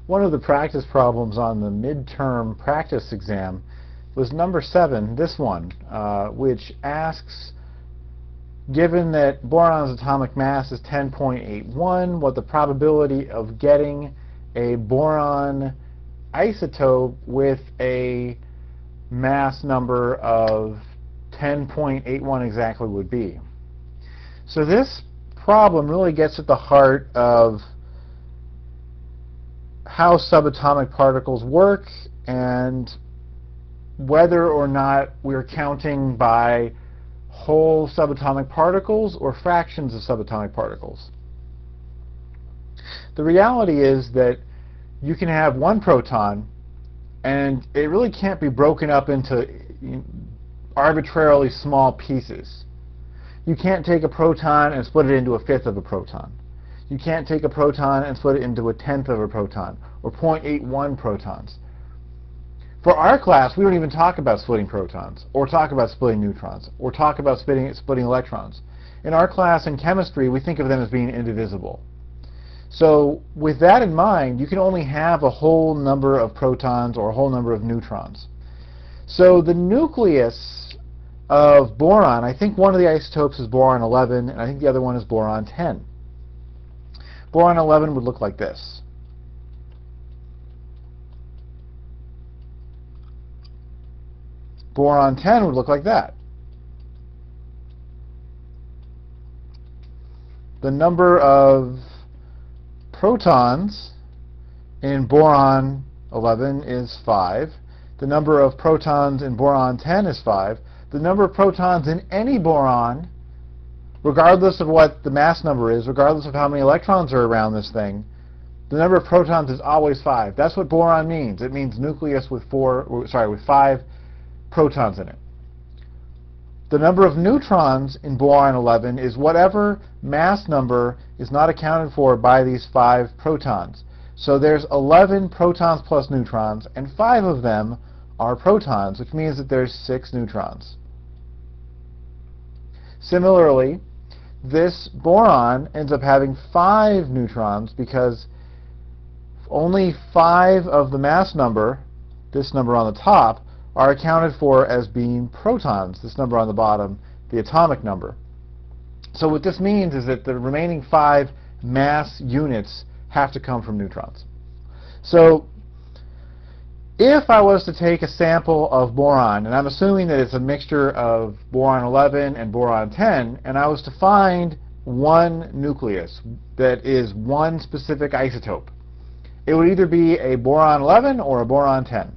One of the practice problems on the midterm practice exam was number 7, this one, which asks, given that boron's atomic mass is 10.81, what the probability of getting a boron isotope with a mass number of 10.81 exactly would be. So this problem really gets at the heart of how subatomic particles work and whether or not we're counting by whole subatomic particles or fractions of subatomic particles. The reality is that you can have one proton and it really can't be broken up into arbitrarily small pieces. You can't take a proton and split it into 1/5 of a proton. You can't take a proton and split it into 1/10 of a proton, or 0.81 protons. For our class, we don't even talk about splitting protons, or talk about splitting neutrons, or talk about splitting electrons. In our class in chemistry, we think of them as being indivisible. So with that in mind, you can only have a whole number of protons or a whole number of neutrons. So the nucleus of boron, I think one of the isotopes is boron 11, and I think the other one is boron 10. Boron 11 would look like this. Boron 10 would look like that. The number of protons in boron 11 is 5. The number of protons in boron 10 is 5. The number of protons in any boron, regardless of what the mass number is, regardless of how many electrons are around this thing, the number of protons is always 5. That's what boron means. It means nucleus with 5 protons in it. The number of neutrons in boron 11 is whatever mass number is not accounted for by these 5 protons. So there's 11 protons plus neutrons, and 5 of them are protons, which means that there's 6 neutrons. Similarly, this boron ends up having 5 neutrons because only 5 of the mass number, this number on the top, are accounted for as being protons, this number on the bottom, the atomic number. So what this means is that the remaining 5 mass units have to come from neutrons. So if I was to take a sample of boron, and I'm assuming that it's a mixture of boron 11 and boron 10, and I was to find one nucleus that is one specific isotope, it would either be a boron 11 or a boron 10.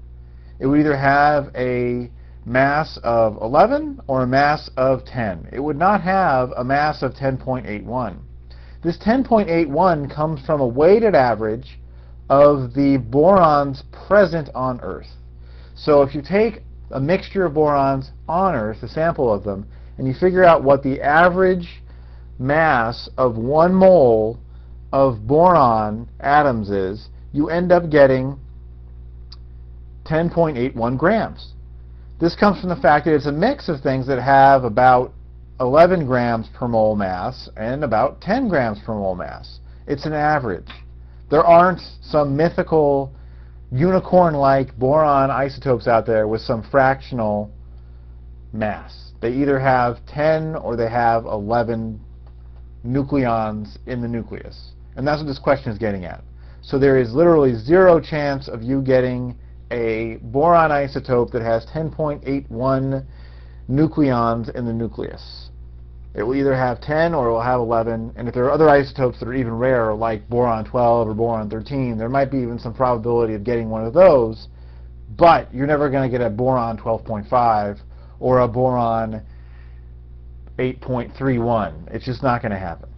It would either have a mass of 11 or a mass of 10. It would not have a mass of 10.81. This 10.81 comes from a weighted average of the borons present on Earth. So if you take a mixture of borons on Earth, a sample of them, and you figure out what the average mass of 1 mole of boron atoms is, you end up getting 10.81 grams. This comes from the fact that it's a mix of things that have about 11 grams per mole mass and about 10 grams per mole mass. It's an average. There aren't some mythical unicorn-like boron isotopes out there with some fractional mass. They either have 10 or they have 11 nucleons in the nucleus. And that's what this question is getting at. So there is literally 0 chance of you getting a boron isotope that has 10.81 nucleons in the nucleus. It will either have 10 or it will have 11, and if there are other isotopes that are even rarer, like boron 12 or boron 13, there might be even some probability of getting one of those, but you're never going to get a boron 12.5 or a boron 8.31. It's just not going to happen.